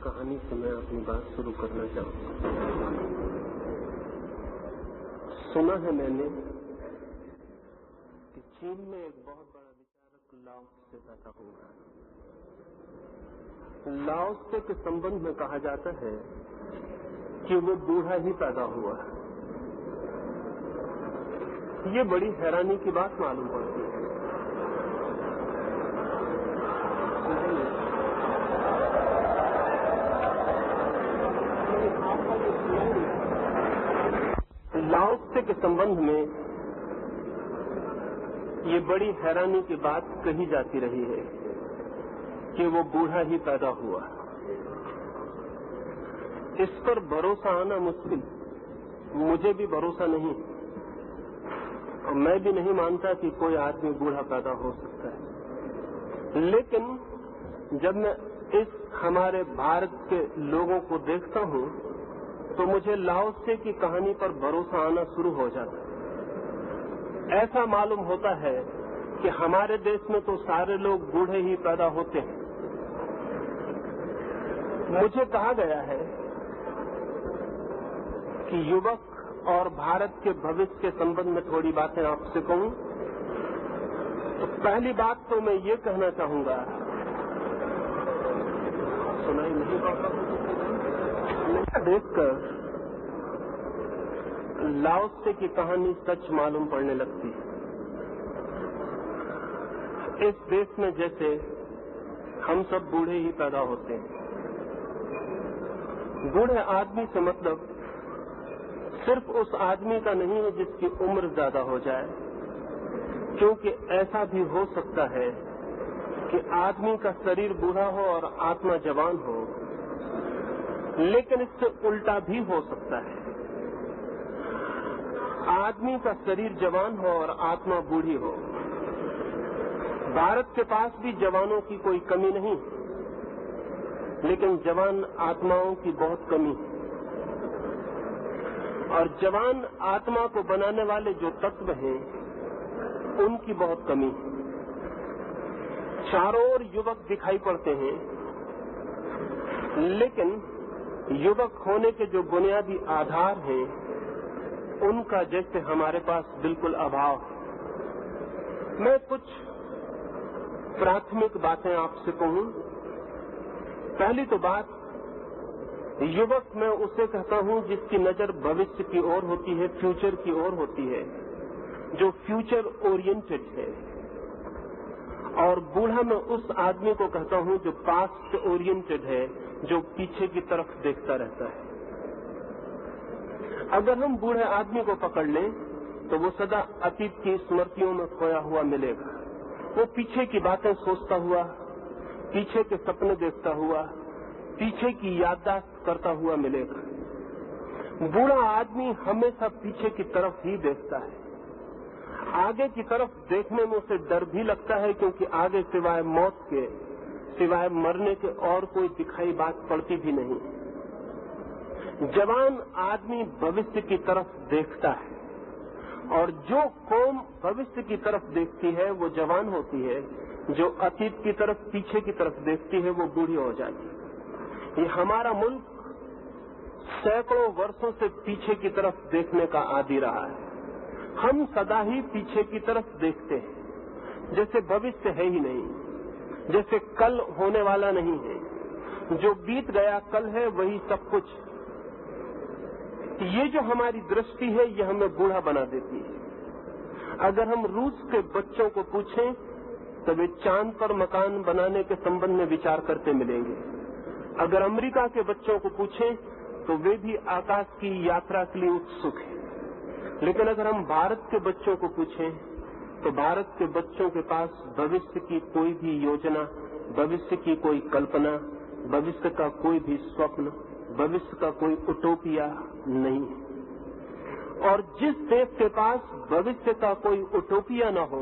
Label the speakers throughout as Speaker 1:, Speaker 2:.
Speaker 1: कहानी से मैं अपनी बात शुरू करना चाहूंगा। सुना है मैंने कि चीन में एक बहुत बड़ा विचारक लाओत्से पैदा हुआ। लाओत्से के संबंध में कहा जाता है कि वो बूढ़ा ही पैदा हुआ। ये बड़ी हैरानी की बात मालूम पड़ती है। लाओत्से के संबंध में ये बड़ी हैरानी की बात कही जाती रही है कि वो बूढ़ा ही पैदा हुआ। इस पर भरोसा आना मुश्किल, मुझे भी भरोसा नहीं और मैं भी नहीं मानता कि कोई आदमी बूढ़ा पैदा हो सकता है। लेकिन जब मैं इस हमारे भारत के लोगों को देखता हूं तो मुझे लाओत्से की कहानी पर भरोसा आना शुरू हो जाता है। ऐसा मालूम होता है कि हमारे देश में तो सारे लोग बूढ़े ही पैदा होते हैं। मुझे कहा गया है कि युवक और भारत के भविष्य के संबंध में थोड़ी बातें आपसे कहूं तो पहली बात तो मैं ये कहना चाहूंगा, सुनाई नहीं पाता, देखकर लाओत्से की कहानी सच मालूम पड़ने लगती है। इस देश में जैसे हम सब बूढ़े ही पैदा होते हैं। बूढ़े आदमी से मतलब सिर्फ उस आदमी का नहीं है जिसकी उम्र ज्यादा हो जाए, क्योंकि ऐसा भी हो सकता है कि आदमी का शरीर बूढ़ा हो और आत्मा जवान हो, लेकिन इससे उल्टा भी हो सकता है। आदमी का शरीर जवान हो और आत्मा बूढ़ी हो। भारत के पास भी जवानों की कोई कमी नहीं, लेकिन जवान आत्माओं की बहुत कमी है। और जवान आत्मा को बनाने वाले जो तत्व हैं, उनकी बहुत कमी है। चारों ओर युवक दिखाई पड़ते हैं, लेकिन युवक होने के जो बुनियादी आधार हैं, उनका जैसे हमारे पास बिल्कुल अभाव है। मैं कुछ प्राथमिक बातें आपसे कहूं। पहली तो बात, युवक मैं उसे कहता हूं जिसकी नजर भविष्य की ओर होती है, फ्यूचर की ओर होती है, जो फ्यूचर ओरिएंटेड है। और बूढ़ा मैं उस आदमी को कहता हूं जो पास्ट ओरिएंटेड है, जो पीछे की तरफ देखता रहता है। अगर हम बूढ़े आदमी को पकड़ लें तो वो सदा अतीत की स्मृतियों में खोया हुआ मिलेगा। वो पीछे की बातें सोचता हुआ, पीछे के सपने देखता हुआ, पीछे की याददाश्त करता हुआ मिलेगा। बूढ़ा आदमी हमेशा पीछे की तरफ ही देखता है। आगे की तरफ देखने में उसे डर भी लगता है, क्योंकि आगे सिवाय मौत के, सिवाय मरने के और कोई दिखाई बात पड़ती भी नहीं। जवान आदमी भविष्य की तरफ देखता है, और जो कौम भविष्य की तरफ देखती है वो जवान होती है। जो अतीत की तरफ, पीछे की तरफ देखती है वो बूढ़ी हो जाती है। ये हमारा मुल्क सैकड़ों वर्षों से पीछे की तरफ देखने का आदी रहा है। हम सदा ही पीछे की तरफ देखते हैं, जैसे भविष्य है ही नहीं, जैसे कल होने वाला नहीं है। जो बीत गया कल है वही सब कुछ। ये जो हमारी दृष्टि है ये हमें बूढ़ा बना देती है। अगर हम रूस के बच्चों को पूछें तो वे चांद पर मकान बनाने के संबंध में विचार करते मिलेंगे। अगर अमेरिका के बच्चों को पूछें तो वे भी आकाश की यात्रा के लिए उत्सुक हैं। लेकिन अगर हम भारत के बच्चों को पूछें तो भारत के बच्चों के पास भविष्य की कोई भी योजना, भविष्य की कोई कल्पना, भविष्य का कोई भी स्वप्न, भविष्य का कोई उटोपिया नहीं है। और जिस देश के पास भविष्य का कोई उटोपिया न हो,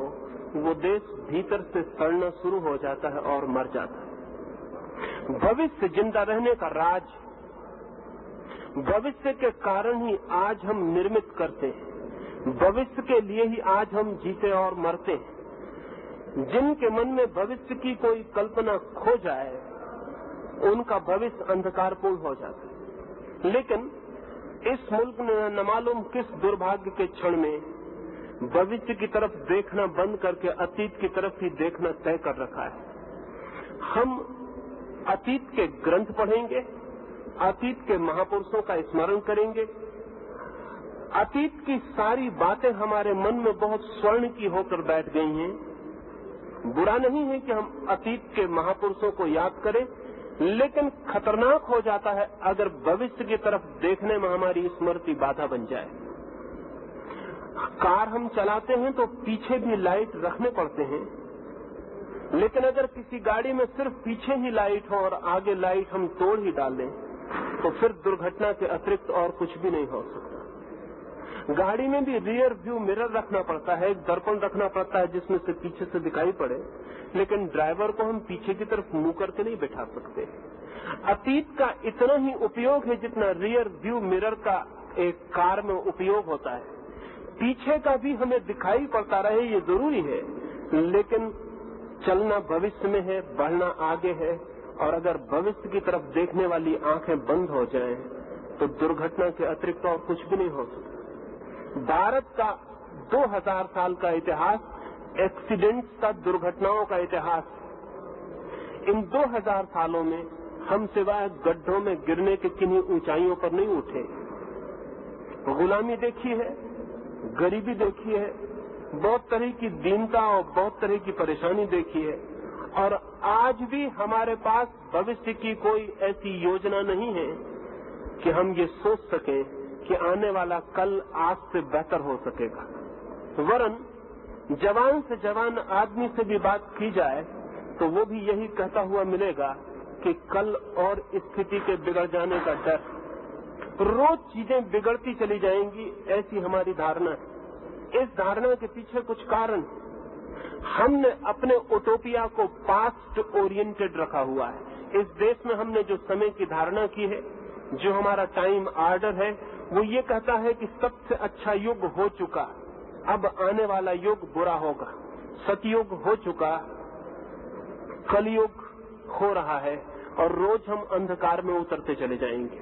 Speaker 1: वो देश भीतर से सड़ना शुरू हो जाता है और मर जाता है। भविष्य जिंदा रहने का राज, भविष्य के कारण ही आज हम निर्मित करते हैं, भविष्य के लिए ही आज हम जीते और मरते हैं। जिनके मन में भविष्य की कोई कल्पना खो जाए उनका भविष्य अंधकारपूर्ण हो जाता है। लेकिन इस मुल्क ने न मालूम किस दुर्भाग्य के क्षण में भविष्य की तरफ देखना बंद करके अतीत की तरफ ही देखना तय कर रखा है। हम अतीत के ग्रंथ पढ़ेंगे, अतीत के महापुरुषों का स्मरण करेंगे, अतीत की सारी बातें हमारे मन में बहुत स्वर्ण की होकर बैठ गई हैं। बुरा नहीं है कि हम अतीत के महापुरुषों को याद करें, लेकिन खतरनाक हो जाता है अगर भविष्य की तरफ देखने में हमारी स्मृति बाधा बन जाए। कार हम चलाते हैं तो पीछे भी लाइट रखने पड़ते हैं, लेकिन अगर किसी गाड़ी में सिर्फ पीछे ही लाइट हो और आगे लाइट हम तोड़ ही डाल दें तो फिर दुर्घटना के अतिरिक्त और कुछ भी नहीं हो सकता। गाड़ी में भी रियर व्यू मिरर रखना पड़ता है, एक दर्पण रखना पड़ता है जिसमें से पीछे से दिखाई पड़े, लेकिन ड्राइवर को हम पीछे की तरफ मुंह करके नहीं बैठा सकते। अतीत का इतना ही उपयोग है जितना रियर व्यू मिरर का एक कार में उपयोग होता है। पीछे का भी हमें दिखाई पड़ता रहे ये जरूरी है, लेकिन चलना भविष्य में है, बढ़ना आगे है, और अगर भविष्य की तरफ देखने वाली आंखें बंद हो जाएं तो दुर्घटना के अतिरिक्त और कुछ भी नहीं हो सकता। भारत का 2000 साल का इतिहास एक्सीडेंट्स का, दुर्घटनाओं का इतिहास। इन 2000 सालों में हम सिवाय गड्ढों में गिरने के किन्हीं ऊंचाइयों पर नहीं उठे। गुलामी देखी है, गरीबी देखी है, बहुत तरह की दीनता और बहुत तरह की परेशानी देखी है, और आज भी हमारे पास भविष्य की कोई ऐसी योजना नहीं है कि हम ये सोच सकें कि आने वाला कल आज से बेहतर हो सकेगा। वरन जवान से जवान आदमी से भी बात की जाए तो वो भी यही कहता हुआ मिलेगा कि कल और स्थिति के बिगड़ जाने का डर, रोज चीजें बिगड़ती चली जाएंगी, ऐसी हमारी धारणा है। इस धारणा के पीछे कुछ कारण, हमने अपने उटोपिया को पास्ट ओरिएंटेड रखा हुआ है। इस देश में हमने जो समय की धारणा की है, जो हमारा टाइम ऑर्डर है, वो ये कहता है कि सबसे अच्छा युग हो चुका, अब आने वाला युग बुरा होगा। सतयुग हो चुका, कलयुग हो रहा है, और रोज हम अंधकार में उतरते चले जाएंगे।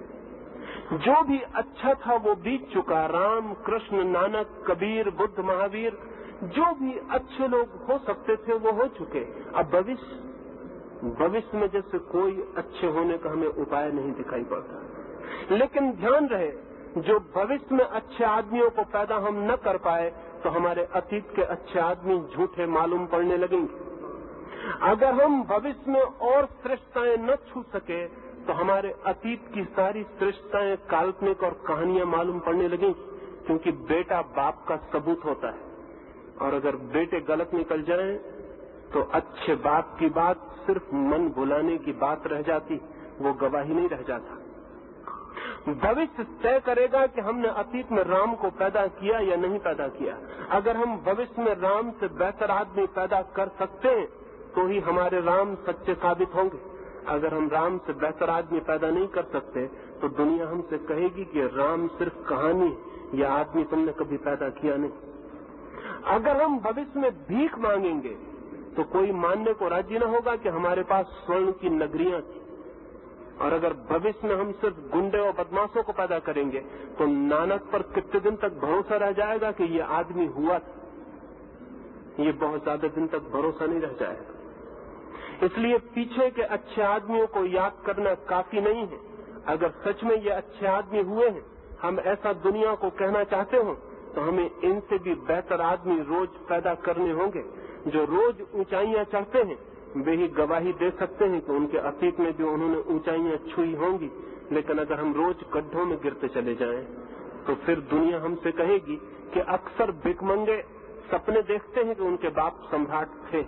Speaker 1: जो भी अच्छा था वो बीत चुका। राम, कृष्ण, नानक, कबीर, बुद्ध, महावीर, जो भी अच्छे लोग हो सकते थे वो हो चुके। अब भविष्य में जैसे कोई अच्छे होने का हमें उपाय नहीं दिखाई पड़ता। लेकिन ध्यान रहे, जो भविष्य में अच्छे आदमियों को पैदा हम न कर पाए तो हमारे अतीत के अच्छे आदमी झूठे मालूम पड़ने लगेंगे। अगर हम भविष्य में और श्रेष्ठताएं न छू सके तो हमारे अतीत की सारी श्रेष्ठताएं काल्पनिक और कहानियां मालूम पड़ने लगेंगी, क्योंकि बेटा बाप का सबूत होता है, और अगर बेटे गलत निकल जाएं तो अच्छे बाप की बात सिर्फ मन भुलाने की बात रह जाती, वो गवाही नहीं रह जाता। भविष्य तय करेगा कि हमने अतीत में राम को पैदा किया या नहीं पैदा किया। अगर हम भविष्य में राम से बेहतर आदमी पैदा कर सकते हैं तो ही हमारे राम सच्चे साबित होंगे। अगर हम राम से बेहतर आदमी पैदा नहीं कर सकते तो दुनिया हमसे कहेगी कि राम सिर्फ कहानी है, यह आदमी तुमने कभी पैदा किया नहीं। अगर हम भविष्य में भीख मांगेंगे तो कोई मानने को राजी न होगा कि हमारे पास स्वर्ण की नगरियां थी, और अगर भविष्य में हम सिर्फ गुंडे और बदमाशों को पैदा करेंगे तो नानक पर कितने दिन तक भरोसा रह जाएगा कि ये आदमी हुआ था। ये बहुत ज्यादा दिन तक भरोसा नहीं रह जाएगा। इसलिए पीछे के अच्छे आदमियों को याद करना काफी नहीं है। अगर सच में ये अच्छे आदमी हुए हैं, हम ऐसा दुनिया को कहना चाहते हो, तो हमें इनसे भी बेहतर आदमी रोज पैदा करने होंगे। जो रोज ऊंचाइयां चढ़ते हैं वे ही गवाही दे सकते हैं कि उनके अतीत में भी उन्होंने ऊंचाइयां छुई होंगी। लेकिन अगर हम रोज गड्ढों में गिरते चले जाएं तो फिर दुनिया हमसे कहेगी कि अक्सर भिखमंगे सपने देखते हैं कि उनके बाप सम्राट थे,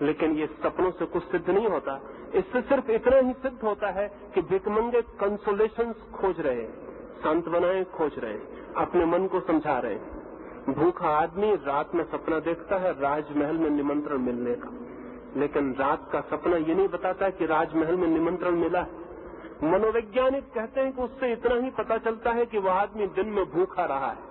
Speaker 1: लेकिन ये सपनों से कुछ सिद्ध नहीं होता। इससे सिर्फ इतना ही सिद्ध होता है कि भिखमंगे कंसोलेशंस खोज रहे हैं, सांत्वनाएं खोज रहे हैं, अपने मन को समझा रहे हैं। भूखा आदमी रात में सपना देखता है राजमहल में निमंत्रण मिलने का, लेकिन रात का सपना ये नहीं बताता कि राजमहल में निमंत्रण मिला है। मनोवैज्ञानिक कहते हैं कि उससे इतना ही पता चलता है कि वह आदमी दिन में भूखा रहा है।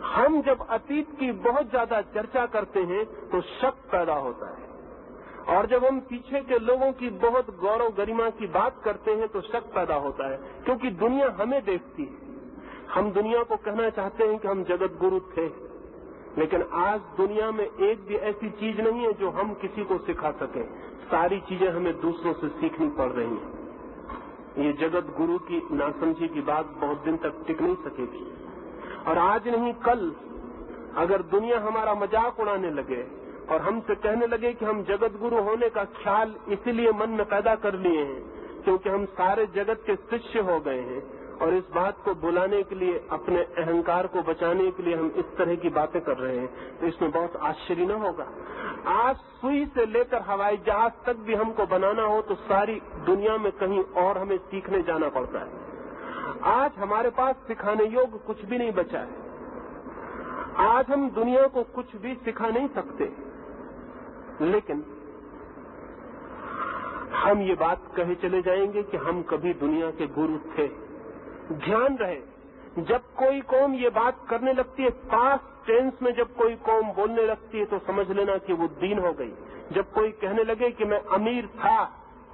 Speaker 1: हम जब अतीत की बहुत ज्यादा चर्चा करते हैं तो शक पैदा होता है, और जब हम पीछे के लोगों की बहुत गौरव गरिमा की बात करते हैं तो शक पैदा होता है, क्योंकि दुनिया हमें देखती है। हम दुनिया को कहना चाहते हैं कि हम जगत गुरु थे, लेकिन आज दुनिया में एक भी ऐसी चीज नहीं है जो हम किसी को सिखा सकें। सारी चीजें हमें दूसरों से सीखनी पड़ रही हैं। ये जगत गुरु की नासमझी की बात बहुत दिन तक टिक नहीं सकेगी। और आज नहीं कल अगर दुनिया हमारा मजाक उड़ाने लगे और हमसे कहने लगे कि हम जगत गुरु होने का ख्याल इसीलिए मन में पैदा कर लिए हैं क्योंकि हम सारे जगत के शिष्य हो गए हैं, और इस बात को बुलाने के लिए, अपने अहंकार को बचाने के लिए हम इस तरह की बातें कर रहे हैं, तो इसमें बहुत आश्चर्य न होगा। आज सुई से लेकर हवाई जहाज तक भी हमको बनाना हो तो सारी दुनिया में कहीं और हमें सीखने जाना पड़ता है। आज हमारे पास सिखाने योग्य कुछ भी नहीं बचा है। आज हम दुनिया को कुछ भी सिखा नहीं सकते, लेकिन हम ये बात कहे चले जाएंगे कि हम कभी दुनिया के गुरु थे। ध्यान रहे, जब कोई कौम ये बात करने लगती है, पास्ट टेंस में जब कोई कौम बोलने लगती है, तो समझ लेना कि वो दीन हो गई। जब कोई कहने लगे कि मैं अमीर था,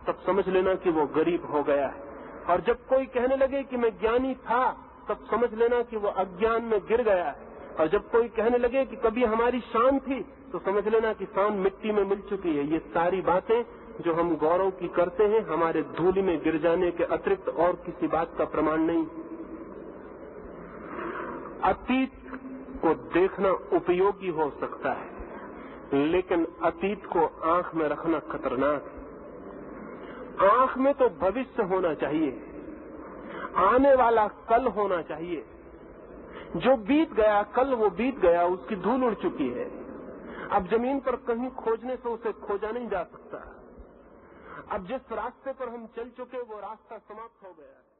Speaker 1: तब समझ लेना कि वो गरीब हो गया है। और जब कोई कहने लगे कि मैं ज्ञानी था, तब समझ लेना कि वो अज्ञान में गिर गया है। और जब कोई कहने लगे कि कभी हमारी शान थी, तो समझ लेना कि शान मिट्टी में मिल चुकी है। ये सारी बातें जो हम गौरव की करते हैं, हमारे धूलि में गिर जाने के अतिरिक्त और किसी बात का प्रमाण नहीं। अतीत को देखना उपयोगी हो सकता है, लेकिन अतीत को आंख में रखना खतरनाक है। आंख में तो भविष्य होना चाहिए, आने वाला कल होना चाहिए। जो बीत गया कल, वो बीत गया, उसकी धूल उड़ चुकी है। अब जमीन पर कहीं खोजने से उसे खोजा नहीं जा सकता। अब जिस रास्ते पर हम चल चुके, वो रास्ता समाप्त हो गया है।